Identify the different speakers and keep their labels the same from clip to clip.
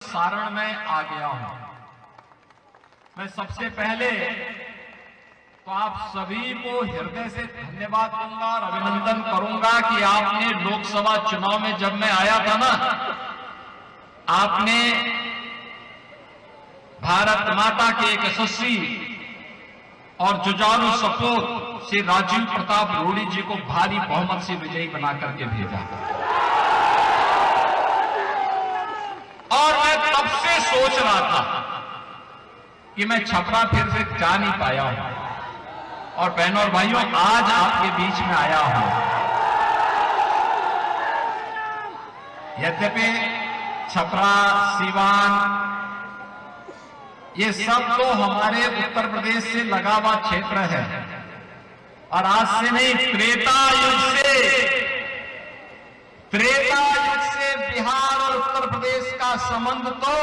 Speaker 1: सारण में आ गया हूं। मैं सबसे पहले तो आप सभी को हृदय से धन्यवाद दूंगा और अभिनंदन करूंगा कि आपने लोकसभा चुनाव में जब मैं आया था ना, आपने भारत माता के एक यशस्वी और जुझारू सपूत श्री राजीव प्रताप रूडी जी को भारी बहुमत से विजयी बना करके भेजा। और मैं तब से सोच रहा था कि मैं छपरा फिर से जा नहीं पाया हूं, और बहनों और भाइयों आज आपके बीच में आया हूं। यद्यपि छपरा, सीवान, ये सब तो हमारे उत्तर प्रदेश से लगा हुआ क्षेत्र है, और आज से नहीं, त्रेता युग से बिहार और उत्तर प्रदेश का संबंध तो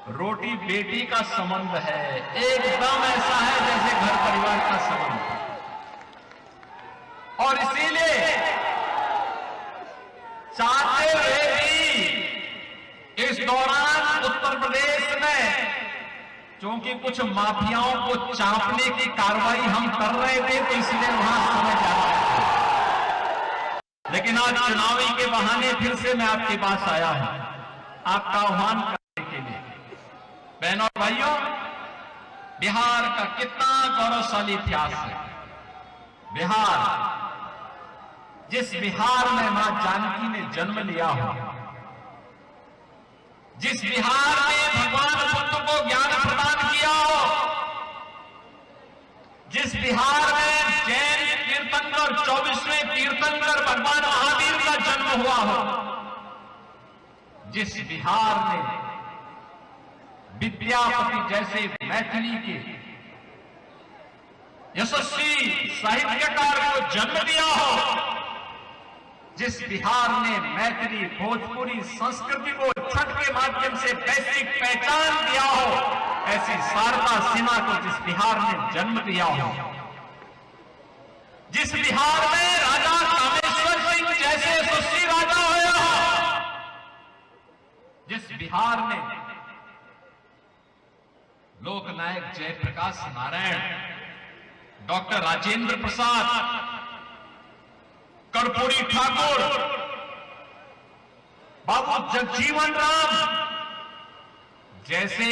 Speaker 1: रोटी बेटी का संबंध है। एकदम ऐसा है जैसे घर परिवार का संबंध। और इसीलिए चाहते हुए भी इस दौरान उत्तर प्रदेश में, क्योंकि कुछ माफियाओं को चांपने की कार्रवाई हम कर रहे थे, तो इसलिए वहां समय जा रहा है। लेकिन आज चुनावी के बहाने फिर से मैं आपके पास आया हूं, आपका आह्वान करने के लिए। बहनों और भाइयों, बिहार का कितना गौरवशाली इतिहास है। बिहार, जिस बिहार में मां जानकी ने जन्म लिया हो, जिस बिहार में भगवान बुद्ध को ज्ञान प्रदान किया हो, जिस बिहार में जैन तीर्थंकर 24वें तीर्थंकर भगवान महावीर का जन्म हुआ हो, जिस बिहार में विद्यापति जैसे मैथिली के यशस्वी साहित्यकार को जन्म दिया हो, जिस बिहार ने मैथिली, भोजपुरी संस्कृति को छठ के माध्यम से वैश्विक पहचान दिया हो, ऐसी शारदा सिन्हा को जिस बिहार ने जन्म दिया हो, जिस बिहार में राजा कामेश्वर सिंह जैसे यशस्वी राजा हुए हो, जिस बिहार ने लोकनायक जयप्रकाश नारायण, डॉक्टर राजेंद्र प्रसाद, कर्पूरी ठाकुर, बाबू जगजीवन राम जैसे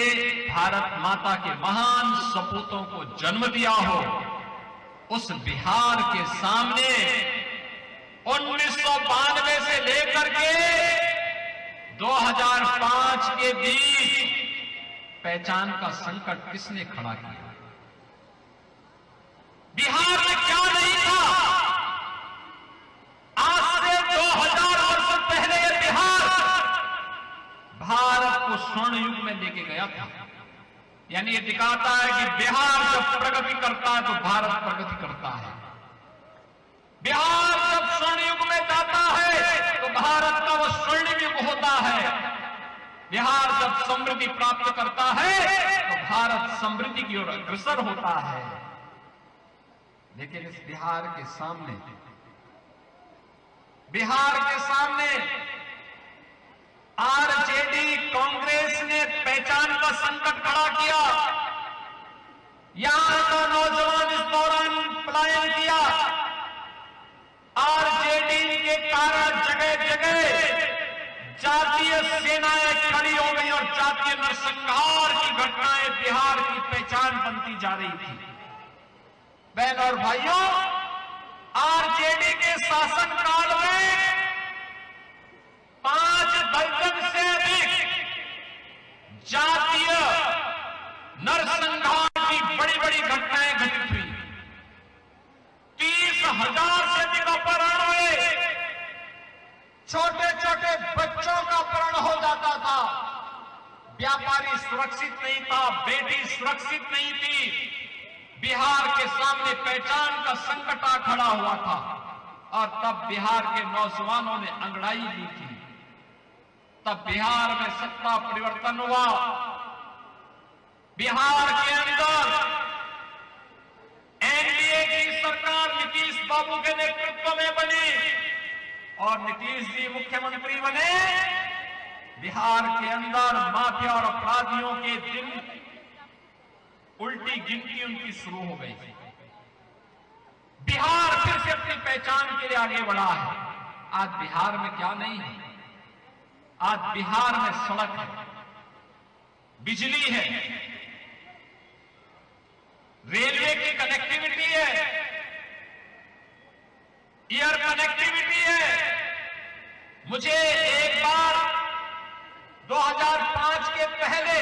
Speaker 1: भारत माता के महान सपूतों को जन्म दिया हो, उस बिहार के सामने 1992 से लेकर के 2005 के बीच पहचान का संकट किसने खड़ा किया? बिहार में क्या नहीं था? आज से 2000 वर्ष पहले यह बिहार भारत को स्वर्ण युग में लेके गया था। यानी ये दिखाता है कि बिहार जब प्रगति करता है तो भारत प्रगति करता है। बिहार जब स्वर्ण युग में जाता है तो भारत का वह स्वर्णिम युग होता है। बिहार जब समृद्धि प्राप्त करता है तो भारत समृद्धि की ओर अग्रसर होता है। लेकिन इस बिहार के सामने आरजेडी कांग्रेस ने पहचान का संकट खड़ा किया। यहां का नौजवान इस दौरान पलायन किया। आरजेडी के कारण जगह जगह जातीय सेनाएं खड़ी हो गई और जातीय नरसंहार की घटनाएं बिहार की पहचान बनती जा रही थी। बहन और भाइयों, आरजेडी के शासनकाल में 5 दर्जन से अधिक जातीय नरसंहार की बड़ी बड़ी घटनाएं घटित हुई। 30,000 से अधिक अपहरण हुए। छोटे छोटे बच्चों का अपहरण हो जाता था। व्यापारी सुरक्षित नहीं था, बेटी सुरक्षित नहीं थी। बिहार के सामने पहचान का संकट आ खड़ा हुआ था, और तब बिहार के नौजवानों ने अंगड़ाई ली थी। तब बिहार में सत्ता परिवर्तन हुआ। बिहार के अंदर एनडीए की सरकार नीतीश बाबू के नेतृत्व में बनी, और नीतीश जी मुख्यमंत्री बने बिहार के अंदर माफिया और अपराधियों के दिन उल्टी गिनती उनकी शुरू हो गई। बिहार फिर से अपनी पहचान के लिए आगे बढ़ा है। आज बिहार में क्या नहीं है, आज बिहार में सड़क है, बिजली है, रेलवे की कनेक्टिविटी है, एयर कनेक्टिविटी है। मुझे एक बार 2005 के पहले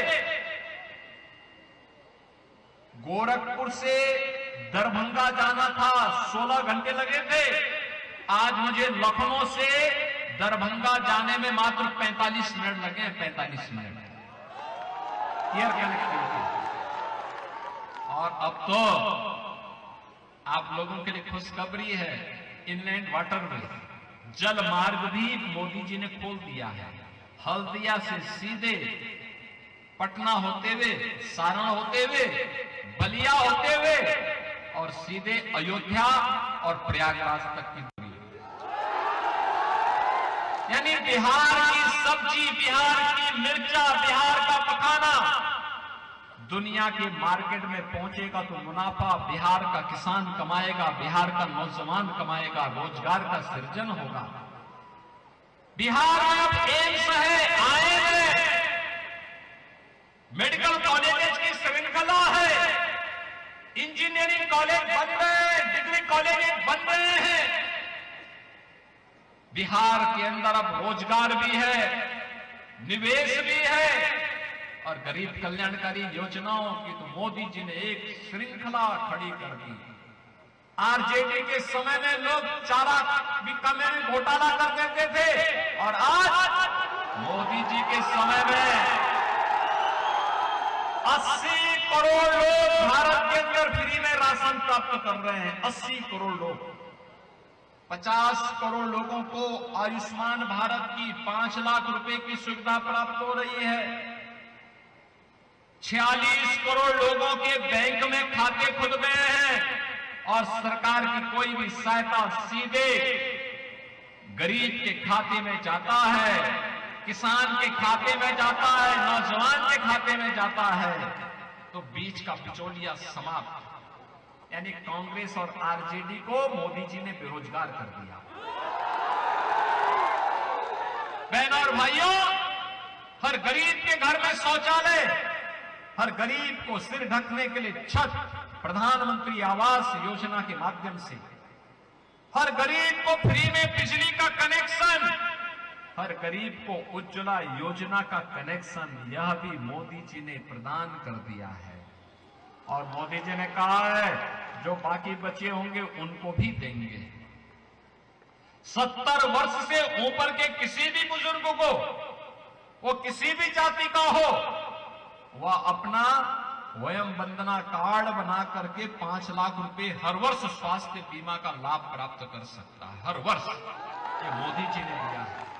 Speaker 1: गोरखपुर से दरभंगा जाना था, 16 घंटे लगे थे। आज मुझे लखनऊ से दरभंगा जाने में मात्र 45 मिनट लगे हैं, 45 मिनट एयर कनेक्टिविटी। और अब तो आप लोगों के लिए खुशखबरी है, इनलैंड वाटरवे जल मार्ग भी मोदी जी ने खोल दिया है। हल्दिया से सीधे पटना होते हुए, सारण होते हुए, बलिया होते हुए और सीधे अयोध्या और प्रयागराज तक की दूरी। यानी बिहार की सब्जी, बिहार की मिर्चा, बिहार का पकाना दुनिया के मार्केट में पहुंचेगा तो मुनाफा बिहार का किसान कमाएगा, बिहार का नौजवान कमाएगा, रोजगार का सृजन होगा। बिहार में अब एम्स है, आईएमए, मेडिकल कॉलेजेस की श्रृंखला है, इंजीनियरिंग कॉलेज बन रहे हैं, डिग्री कॉलेजेस बन रहे हैं। बिहार के अंदर अब रोजगार भी है, निवेश भी है और गरीब कल्याणकारी योजनाओं की तो मोदी जी ने एक श्रृंखला खड़ी कर दी। आरजेडी के समय में लोग चारा में घोटाला कर देते थे और आज मोदी जी के समय में 80 करोड़ लोग भारत के अंदर फ्री में राशन प्राप्त कर रहे हैं। 80 करोड़ लोग, 50 करोड़ लोगों को आयुष्मान भारत की 5 लाख रुपए की सुविधा प्राप्त हो रही है। 46 करोड़ लोगों के बैंक में खाते खुल गए हैं और सरकार की कोई भी सहायता सीधे गरीब के खाते में जाता है, किसान के खाते में जाता है, नौजवान के खाते में जाता है। तो बीच का बिचौलिया समाप्त। यानी कांग्रेस और आरजेडी को मोदी जी ने बेरोजगार कर दिया। बहनों और भाइयों, हर गरीब के घर में शौचालय, हर गरीब को सिर ढकने के लिए छत, प्रधानमंत्री आवास योजना के माध्यम से हर गरीब को फ्री में बिजली का कनेक्शन, हर गरीब को उज्ज्वला योजना का कनेक्शन, यह भी मोदी जी ने प्रदान कर दिया है। और मोदी जी ने कहा है जो बाकी बचे होंगे उनको भी देंगे। 70 वर्ष से ऊपर के किसी भी बुजुर्ग को, वो किसी भी जाति का हो, वह अपना वयम वंदना कार्ड बना करके 5 लाख रुपए हर वर्ष स्वास्थ्य बीमा का लाभ प्राप्त कर सकता है। हर वर्ष ये मोदी जी ने दिया है।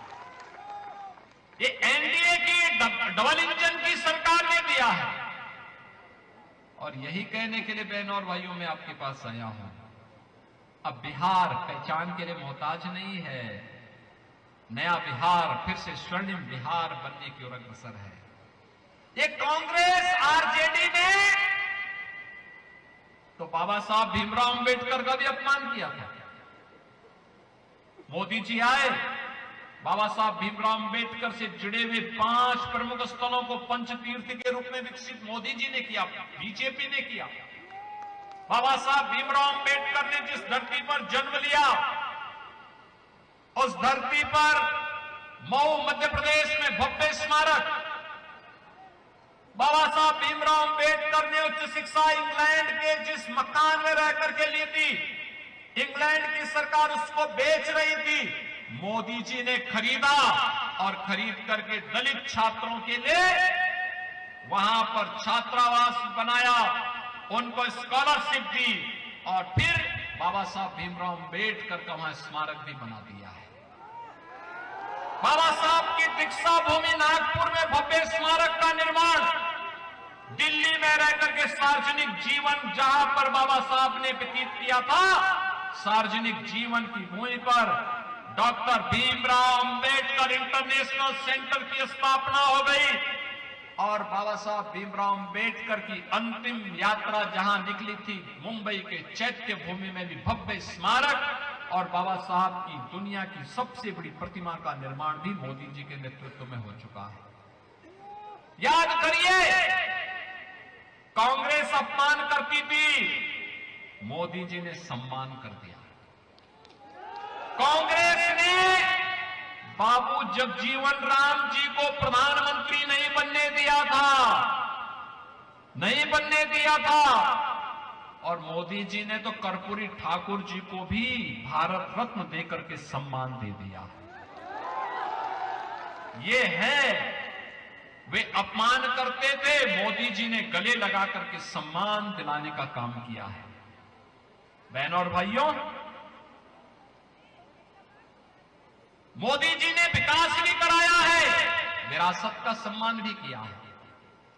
Speaker 1: ये एनडीए की डबल इंजन की सरकार ने दिया है। और यही कहने के लिए बहनों और भाइयों मैं आपके पास आया हूं, अब बिहार पहचान के लिए मोहताज नहीं है। नया बिहार फिर से स्वर्णिम बिहार बनने की ओर अग्रसर है। ये कांग्रेस आरजेडी ने तो बाबा साहब भीमराव अंबेडकर का भी अपमान किया था। मोदी जी आए, बाबा साहब भीमराव अंबेडकर से जुड़े हुए 5 प्रमुख स्थलों को पंचतीर्थ के रूप में विकसित मोदी जी ने किया, बीजेपी ने किया। बाबा साहब भीमराव अंबेडकर ने जिस धरती पर जन्म लिया, उस धरती पर मऊ मध्य प्रदेश में भव्य स्मारक, बाबा साहब भीमराव अंबेडकर ने उच्च शिक्षा इंग्लैंड के जिस मकान में रह करके ली थी, इंग्लैंड की सरकार उसको बेच रही थी, मोदी जी ने खरीदा और खरीद करके दलित छात्रों के लिए वहां पर छात्रावास बनाया, उनको स्कॉलरशिप दी और फिर बाबा साहब भीमराव अंबेडकर का वहां स्मारक भी बना दिया है। बाबा साहब की दीक्षा भूमि नागपुर में भव्य स्मारक का निर्माण, दिल्ली में रहकर के सार्वजनिक जीवन जहां पर बाबा साहब ने व्यतीत किया था, सार्वजनिक जीवन की भूमि पर doctor Bhimrao Ambedkar international centre की स्थापना हो गई और बाबा साहब भीमराव अंबेडकर की अंतिम यात्रा जहां निकली थी, मुंबई के चैत्य भूमि में भी भव्य स्मारक और बाबा साहब की दुनिया की सबसे बड़ी प्रतिमा का निर्माण भी मोदी जी के नेतृत्व में हो चुका है। याद करिए, कांग्रेस अपमान करती थी, मोदी जी ने सम्मान कर दिया। कांग्रेस ने बाबू जगजीवन राम जी को प्रधानमंत्री नहीं बनने दिया था और मोदी जी ने तो कर्पूरी ठाकुर जी को भी भारत रत्न देकर के सम्मान दे दिया। ये है, वे अपमान करते थे, मोदी जी ने गले लगा करके सम्मान दिलाने का काम किया है। बहनों और भाइयों, मोदी जी ने विकास भी कराया है, विरासत का सम्मान भी किया है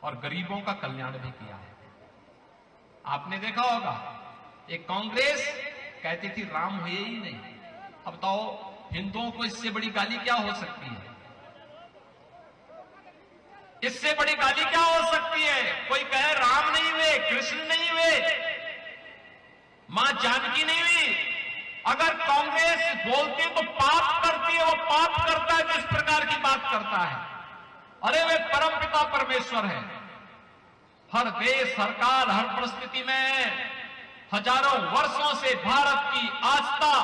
Speaker 1: और गरीबों का कल्याण भी किया है। आपने देखा होगा, एक कांग्रेस कहती थी राम हुए ही नहीं। अब बताओ, हिंदुओं को इससे बड़ी गाली क्या हो सकती है? इससे बड़ी गाली क्या हो सकती है? कोई कहे राम नहीं हुए, कृष्ण नहीं हुए, मां जानकी नहीं हुई। अगर कांग्रेस बोलती तो पाप करती है, वो पाप करता है जो इस प्रकार की बात करता है। अरे वे परमपिता परमेश्वर है। हर देश, हर काल, हर परिस्थिति में हजारों वर्षों से भारत की आस्था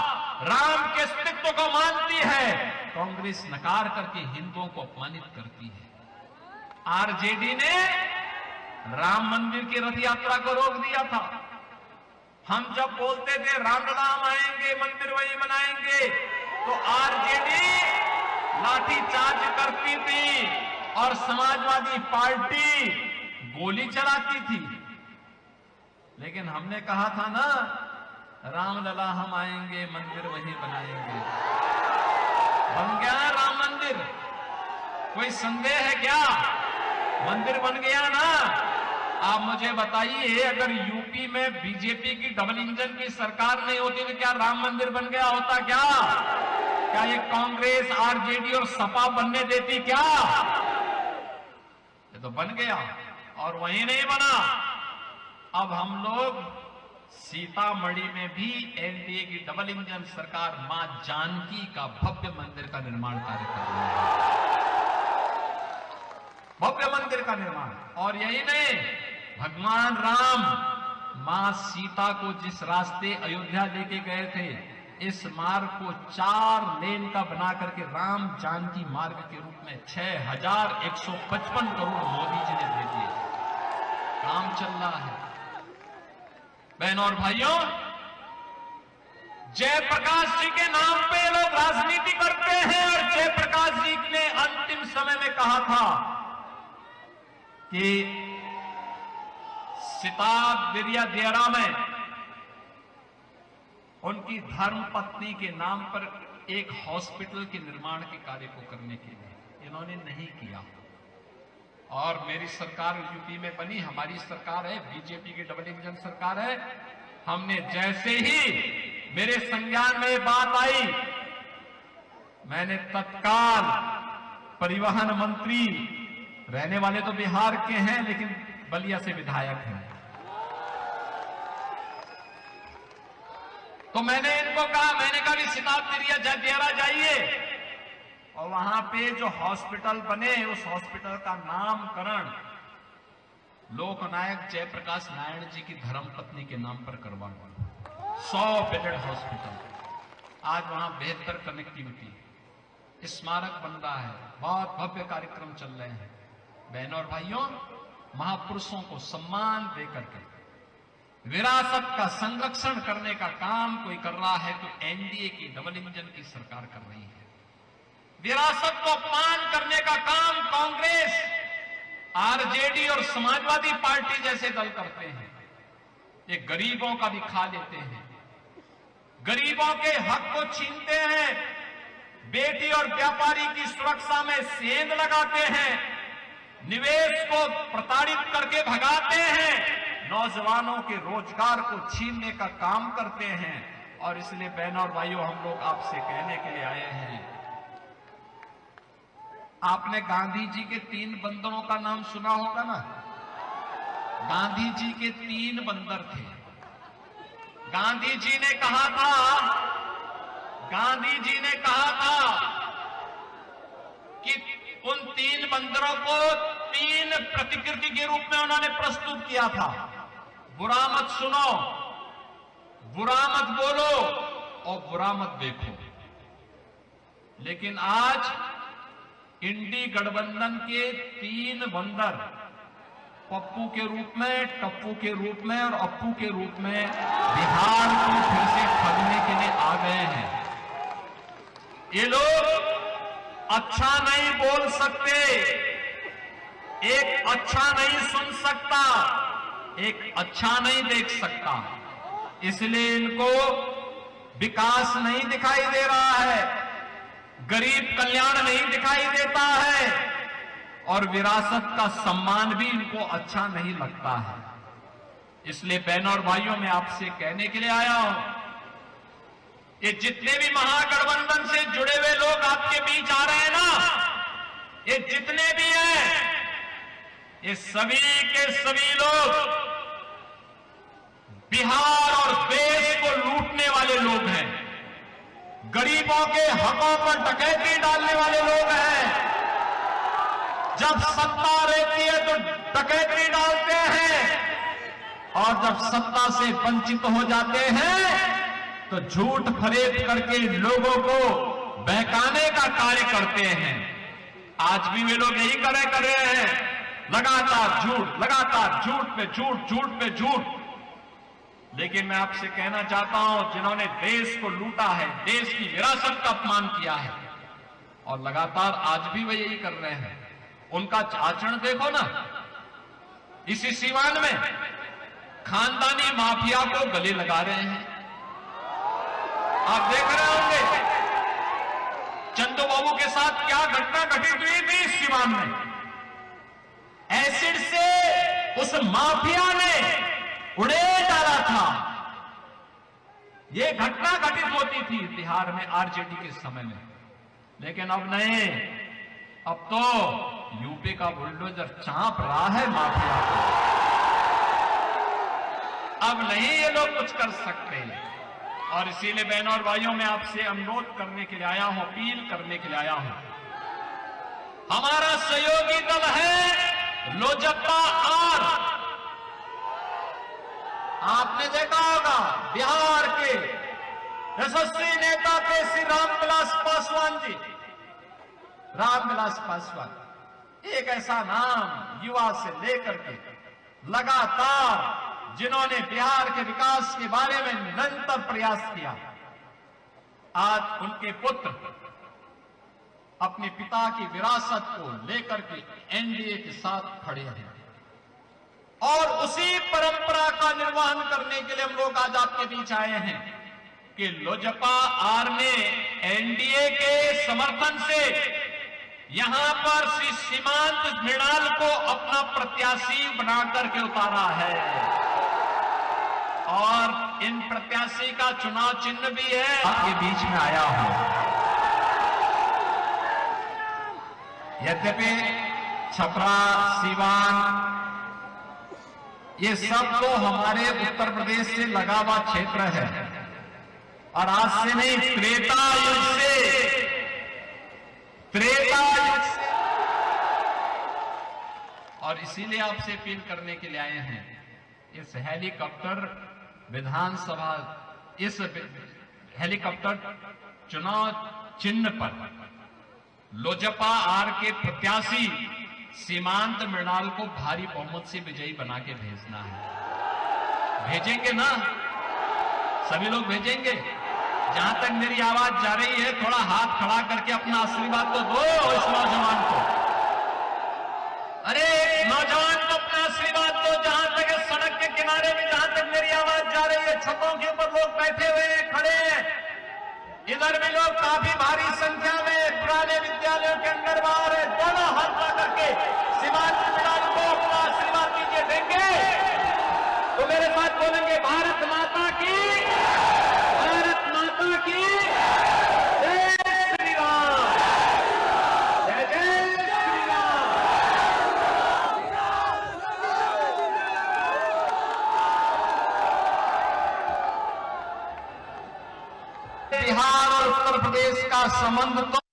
Speaker 1: राम के अस्तित्व को मानती है। कांग्रेस नकार करके हिंदुओं को अपमानित करती है। आरजेडी ने राम मंदिर की रथ यात्रा को रोक दिया था। हम जब बोलते थे राम आएंगे, मंदिर वही बनाएंगे, तो आरजेडी लाठीचार्ज करती थी और समाजवादी पार्टी गोली चलाती थी। लेकिन हमने कहा था ना, रामलला हम आएंगे, मंदिर वही बनाएंगे। बन गया राम मंदिर, कोई संदेह है क्या? मंदिर बन गया ना। आप मुझे बताइए, अगर यूपी में बीजेपी की डबल इंजन की सरकार नहीं होती तो क्या राम मंदिर बन गया होता? क्या ये कांग्रेस, आरजेडी और सपा बनने देती क्या? ये तो बन गया और वहीं नहीं बना। अब हम लोग सीतामढ़ी में भी एनडीए की डबल इंजन सरकार मां जानकी का भव्य मंदिर का निर्माण कार्य कर रही है। भव्य मंदिर का निर्माण। और यही नहीं, भगवान राम मां सीता को जिस रास्ते अयोध्या लेके गए थे, इस मार्ग को 4 लेन का बना करके राम जानकी मार्ग के रूप में 6155 करोड़ मोदी जी ने दे दिए। काम चल रहा है। बहनों और भाइयों, जयप्रकाश जी के नाम पे लोग राजनीति करते हैं और जयप्रकाश जी ने अंतिम समय में कहा था कि सिताब दिरिया दियरा में उनकी धर्म पत्नी के नाम पर एक हॉस्पिटल के निर्माण के कार्य को करने के लिए इन्होंने नहीं किया। और मेरी सरकार यूपी में बनी, हमारी सरकार है, बीजेपी की डबल इंजन सरकार है। हमने जैसे ही मेरे संज्ञान में बात आई, मैंने तत्काल परिवहन मंत्री, रहने वाले तो बिहार के हैं लेकिन बलिया से विधायक हैं, तो मैंने इनको कहा, मैंने कहा कि सिताब दिरिया जाइए और वहां पे जो हॉस्पिटल बने, उस हॉस्पिटल का नामकरण लोकनायक जयप्रकाश नारायण जी की धर्मपत्नी के नाम पर करवाना। 100 बेडेड हॉस्पिटल। आज वहां बेहतर कनेक्टिविटी, स्मारक बन रहा है, बहुत भव्य कार्यक्रम चल रहे हैं। बहनों और भाइयों, महापुरुषों को सम्मान देकर के विरासत का संरक्षण करने का काम कोई कर रहा है तो एनडीए की डबल इंजन की सरकार कर रही है। विरासत को अपमान करने का काम कांग्रेस, आरजेडी और समाजवादी पार्टी जैसे दल करते हैं। ये गरीबों का भी खा लेते हैं, गरीबों के हक को छीनते हैं, बेटी और व्यापारी की सुरक्षा में सेंध लगाते हैं, निवेश को प्रताड़ित करके भगाते हैं, नौजवानों के रोजगार को छीनने का काम करते हैं और इसलिए बहनों और भाइयों, हम लोग आपसे कहने के लिए आए हैं, आपने गांधी जी के 3 बंदरों का नाम सुना होगा ना। गांधी जी के 3 बंदर थे। गांधी जी ने कहा था कि उन 3 बंदरों को 3 प्रतिकृति के रूप में उन्होंने प्रस्तुत किया था। बुरा मत सुनो, बुरा मत बोलो और बुरा मत देखो। लेकिन आज इंडी गठबंधन के 3 बंदर पप्पू के रूप में, टप्पू के रूप में और अप्पू के रूप में बिहार को फिर से ठगने के लिए आ गए हैं। ये लोग अच्छा नहीं बोल सकते, एक अच्छा नहीं सुन सकता, एक अच्छा नहीं देख सकता, इसलिए इनको विकास नहीं दिखाई दे रहा है, गरीब कल्याण नहीं दिखाई देता है और विरासत का सम्मान भी इनको अच्छा नहीं लगता है। इसलिए बहनों और भाइयों, मैं आपसे कहने के लिए आया हूं, ये जितने भी महागठबंधन से जुड़े हुए लोग आपके बीच आ रहे हैं ना, ये जितने भी हैं, ये सभी के सभी लोग बिहार और देश को लूटने वाले लोग हैं, गरीबों के हकों पर डकैती डालने वाले लोग हैं। जब सत्ता रहती है तो डकैती डालते हैं और जब सत्ता से वंचित हो जाते हैं तो झूठ फरेब करके लोगों को बहकाने का कार्य करते हैं। आज भी वे लोग यही कर रहे हैं, लगातार झूठ पे झूठ, झूठ पे झूठ। लेकिन मैं आपसे कहना चाहता हूं, जिन्होंने देश को लूटा है, देश की विरासत का अपमान किया है और लगातार आज भी वे यही कर रहे हैं, उनका आचरण देखो ना। इसी सीवान में खानदानी माफिया को गले लगा रहे हैं, आप देख रहे होंगे चंदू बाबू के साथ क्या घटना घटित हुई थी इस सीवान में। एसिड से उस माफिया ने उड़े डाला था। यह घटना घटित होती थी बिहार में आरजेडी के समय में, लेकिन अब नहीं, अब तो यूपी का बुलडोजर चांप रहा है माफिया को। अब नहीं ये लोग कुछ कर सकते। और इसीलिए बहनों और भाइयों, मैं आपसे अनुरोध करने के लिए आया हूं, अपील करने के लिए आया हूं। हमारा सहयोगी दल है लोजपा आर। आपने देखा होगा बिहार के यशस्वी नेता थे श्री रामविलास पासवान जी। रामविलास पासवान एक ऐसा नाम युवा से लेकर के लगातार जिन्होंने बिहार के विकास के बारे में निरंतर प्रयास किया। आज उनके पुत्र अपने पिता की विरासत को लेकर के एनडीए के साथ खड़े हैं और उसी परंपरा का निर्वहन करने के लिए हम लोग आज आपके बीच आए हैं कि लोजपा आर ने एनडीए के समर्थन से यहां पर श्री सीमांत मृणाल को अपना प्रत्याशी बनाकर के उतारा है और इन प्रत्याशी का चुनाव चिन्ह भी है। आपके बीच में आया हूं, यद्यपि छपरा, सीवान, ये सब तो हमारे उत्तर प्रदेश से लगा हुआ क्षेत्र है और आज से नहीं, त्रेता युग से और इसीलिए आपसे अपील करने के लिए आए हैं। इस हेलीकॉप्टर विधानसभा, इस हेलीकॉप्टर चुनाव चिन्ह पर लोजपा आर के प्रत्याशी सीमांत मृणाल को भारी बहुमत से विजयी बना के भेजना है। भेजेंगे ना? सभी लोग भेजेंगे? जहां तक मेरी आवाज जा रही है, थोड़ा हाथ खड़ा करके अपना आशीर्वाद तो दो इस नौजवान को। अरे नौजवान को अपना आशीर्वाद दो। जहां तक सड़क के किनारे में, जहां तक मेरी आवाज जा रही है, छतों के ऊपर लोग बैठे हुए हैं, खड़े हैं, इधर भी लोग काफी भारी संख्या में पुराने विद्यालयों के अंदर बाहर है। दोनों हाथ ला करके सीमांत मृणाल को अपना आशीर्वाद दीजिए। देंगे तो मेरे साथ बोलेंगे, भारत माता की, भारत बिहार और उत्तर प्रदेश का संबंध तो